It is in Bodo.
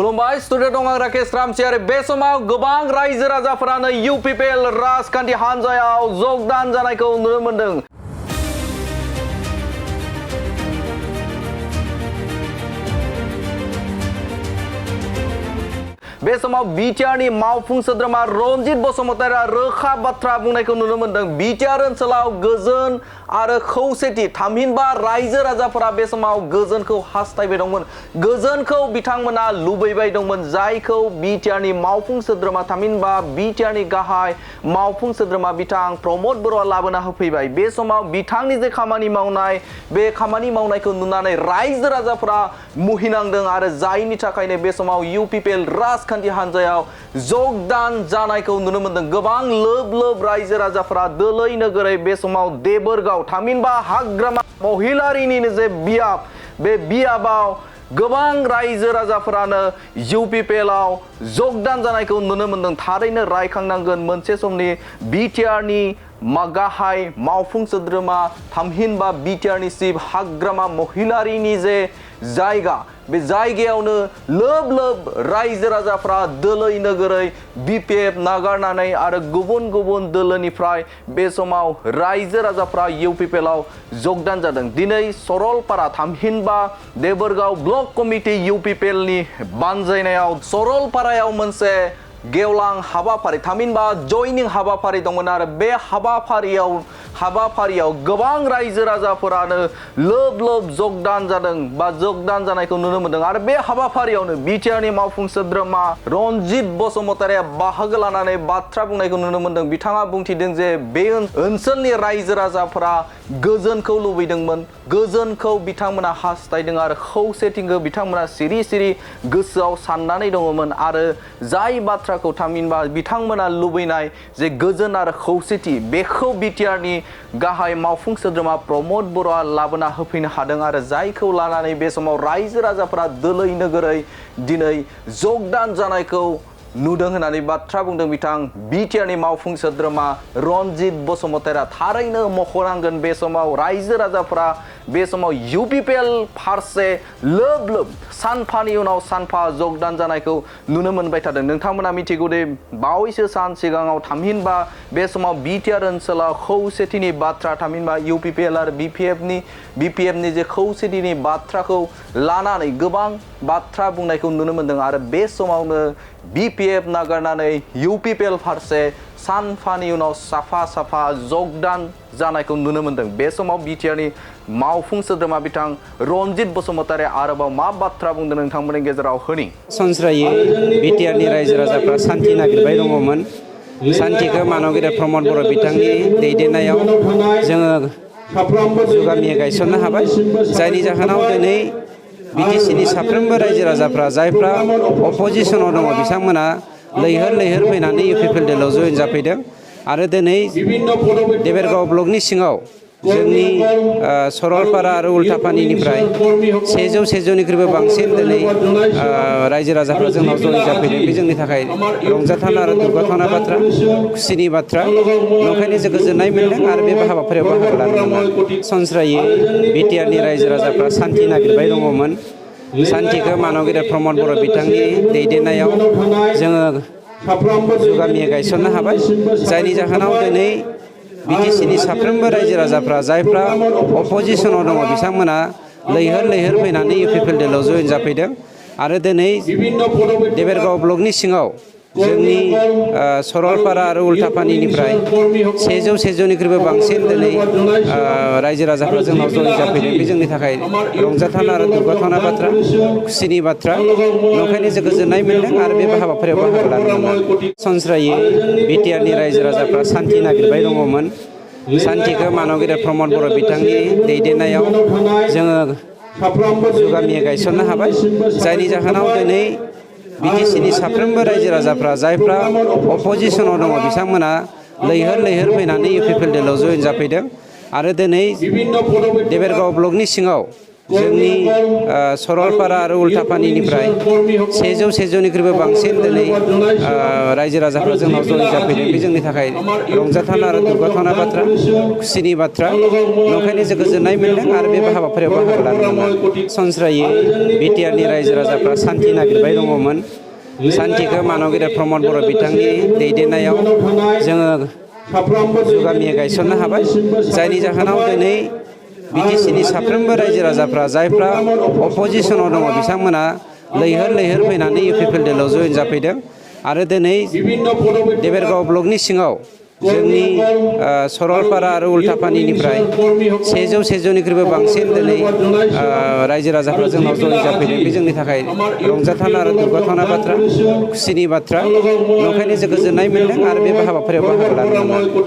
खुलुमबाय स्टुडिअ दं आं राकेश रामसियारि बे समाव गोबां रायजो राजाफोरानो इउपिपिएल राजखान्थि हान्जायाव जगदान जानायखौ नुनो मोन्दों। बे समाव बिटिआरनि मावफुं सोद्रोमा रनजित बसुमतारिया रोखा बाथ्रा बुंनायखौ नुनो मोन्दों। बिटिआर ओनसोलाव गोजोन आरो खौसेथि थामहिनबा रायजो राजाफोरा बे समाव गोजोनखौ हास्थायबाय दंमोन। गोजोनखौ बिथांमोना लुबैबाय दंमोन, जायखौ बिटिआरनि मावफुं सोद्रोमा थामहिनबा बिटिआरनि गाहाय मावफुं सोद्रोमा बिथां प्रमद बर'आ लाबोना होफैबाय। बे समाव बिथांनि जे खामानि मावनाय, बे खामानि मावनायखौ नुनानै रायजो राजाफोरा मुहिनांदों आरो जायनि थाखायनो बे समाव इउपिपिएल राजखान्थि हान्जायाव जगदान जानायखौ नुनो मोन्दों। गोबां लोब लोब रायजो राजाफोरा दोलै नोगोरै बे समाव देबोरगाव थामहिनबा हाग्रामा महिलारिनिनो जे बियाब, बे बियाबाव गोबां रायजो राजाफोरानो इउपिपिएलआव जगदान जानायखौ नुनो मोन्दों। थारैनो रायखांनांगोन मोनसे समनि बिटिआरनि गाहाय मावफुं सोद्रोमा थामहिनबा बिटिआरनि चिफ हाग्रामा महिलारिनि जे जायगा, बे जायगायावनो लोब लोब रायजो राजाफ्रा दोलै नोगोरै बिपिएफ नागारनानै आरो गुबुन गुबुन दोलोनिफ्राय बे समाव रायजो राजाफ्रा इउपिपिएलआव जगदान जादों। दिनै सरलपारा थामहिनबा देबोरगाव ब्लक कमिटि इउपिपिएलनि बानजायनायाव सरलपारायाव मोनसे गेवलां हाबाफारि थामहिनबा जयनिं हाबाफारि दंमोन आरो बे हाबाफारियाव गोबां रायजो राजाफोरानो लोब लोब जगदान जादों बा जगदान जानायखौ नुनो मोन्दों आरो बे हाबाफारियावनो बिटिआरनि मावफुं सोद्रोमा रनजित बसुमतारिया बाहागो लानानै बाथ्रा बुंनायखौ नुनो मोन्दों। बिथाङा बुंथिदों जे बे ओनसोलनि रायजो राजाफोरा गोजोनखौ लुबैदोंमोन, गोजोनखौ बिथांमोना हास्थायदों आरो खौसेथिखौ बिथांमोना सिरि सिरि गोसोआव साननानै दङमोन आरो जाय बाथ्राखौ थामहिनबा बिथांमोना लुबैनाय जे गोजोन आरो खौसेथि, बेखौ बिटिआरनि गाहाय मावफुं सोद्रोमा प्रमद बर'आ लाबोना होफैनो हादों आरो जायखौ लानानै बे समाव रायजो राजाफोरा दोलै नोगोरै दिनै जगदान जानायखौ नुदों होननानै बाथ्रा बुंदों बिथां बिटिआरनि मावफुं सोद्रोमा रनजित बसुमतारिया। थारैनो मख'नांगोन बे समाव रायजो राजाफोरा बे समाव इउपिपिएल फारसे लोब लोब सानफानि उनाव सानफा जगदान जानायखौ नुनो मोनबाय थादों। नोंथांमोना मिथिगौ दे बावैसो सान सिगाङाव थामहिनबा बे समाव बिटिआर ओनसोलाव खौसेथिनि बाथ्रा थामहिनबा इउपिपिएल आरो बिपिएफनि जे खौसेथिनि बाथ्राखौ लानानै गोबां बाथ्रा बुंनायखौ नुनो मोन्दों आरो बे समावनो बिपिएफ नागारनानै इउपिपिएल फारसे सानफानि उनाव साफा साफा जगदान जानायखौ नुनो मोन्दों। बे समाव बिटिआरनि मावफुं सोद्रोमा बिथां रनजित बसुमतारिया आरोबाव मा बाथ्रा बुंदों नोंथांमोननि गेजेराव होनि। सनस्रायै बिटिआरनि रायजो राजाफ्रा सान्थि नागिरबाय दङमोन। सान्थिखौ मानगिरि प्रमद बर' बिथांनि दैदेननायाव जोङो जुगामिया गायसननो हाबाय, जायनि जाहोनाव दिनै बिटिसिनि साफ्रोमबो रायजो राजाफ्रा जायफ्रा अपोजिसनाव दङ बिथांमोना लैहोर लैहोर फैनानै इउपिपिएल दोलोआव जयेन जाफैदों आरो दिनै देबोरगाव ब्लकनि सिङाव जोंनि सरलपारा आरो उल्टापानिनिफ्राय 100निख्रुइबो बांसिन दिनै रायजो राजाफ्रा जोंनाव जयेन जाफैदों। बे जोंनि थाखाय रंजाथाव आरो दुगाथावना बाथ्रा, खुसिनि बाथ्रा। नंखायनो जों गोजोननाय मोन्दों आरो बे हाबाफारियाव बाहागो लानो मोनदों। सनस्रायै बिटिआरनि रायजो राजाफ्रा सान्थि नागिरबाय दङमोन। सान्थिखौ मानगिरि प्रमद बर' बिथांनि दैदेननायाव जोङो जुगामिया गायसननो हाबाय, जायनि जाहोनाव दिनै बिटिसिनि साफ्रोमबो रायजो राजाफ्रा जायफ्रा अपोजिसनाव दङ बिथांमोना लैहोर लैहोर फैनानै इउपिपिएल दोलोआव जयेन जाफैदों आरो दिनै देबोरगाव ब्लकनि सिङाव जोंनि सरलपारा आरो उल्टापानिनिफ्राय 100निख्रुइबो बांसिन दिनै रायजो राजाफ्रा जोंनाव जयेन जाफैदों। बे जोंनि थाखाय रंजाथाव आरो दुगाथावना बाथ्रा, खुसिनि बाथ्रा। नंखायनो जों गोजोननाय मोन्दों आरो बे हाबाफारियाव बाहागो लानो मोनदों। सनस्रायै बिटिआरनि रायजो राजाफ्रा सान्थि नागिरबाय दङमोन। सान्थिखौ मानगिरि प्रमद बर' बिथांनि दैदेननायाव जोङो जुगामिया गायसननो हाबाय, जायनि जाहोनाव दिनै बिटिसिनि साफ्रोमबो रायजो राजाफ्रा जायफ्रा अपोजिसनाव दङ बिथांमोना लैहोर लैहोर फैनानै इउपिपिएल दोलोआव जयेन जाफैदों आरो दिनै देबोरगाव ब्लकनि सिङाव जोंनि सरलपारा आरो उल्थापानिनिफ्राय 100निख्रुइबो बांसिन दिनै रायजो राजाफ्रा जोंनाव जयन जाफैदों। बे जोंनि थाखाय रंजाथावना आरो दुगाथावना बाथ्रा, खुसिनि बाथ्रा। नंखायनो जों गोजोननाय मोन्दों आरो बे हाबाफारियाव बाहागो लानो मोननानै। सरासनस्रायै बिटिआरनि रायजो राजाफ्रा सान्थि नागिरबाय दङमोन। सान्थिखौ मानगिरि प्रमद बर' बिथांनि दैदेननायाव जोङो जुगामियै गायसननो हाबाय, जायनि जाहोनाव दिनै बिटिसिनि साफ्रोमबो रायजो राजाफ्रा जायफ्रा अपजिसनाव दङ बिथांमोना लैहोर लैहोर फैनानै इउपिपिएलडिएलआव जयन जाफैदों आरो दिनै देबोरगाव ब्लकनि सिङाव जोंनि सरलपारा आरो उल्थापानिनिफ्राय 100निख्रुइबो बांसिन दिनै रायजो राजाफ्रा जोंनाव जयन जाफैदों। बे जोंनि थाखाय रंजाथावना आरो दुगाथावना बाथ्रा, खुसिनि बाथ्रा। नंखायनो जों गोजोननाय मोन्दों आरो बे हाबाफारियाव बाहागो लानो मोननानै।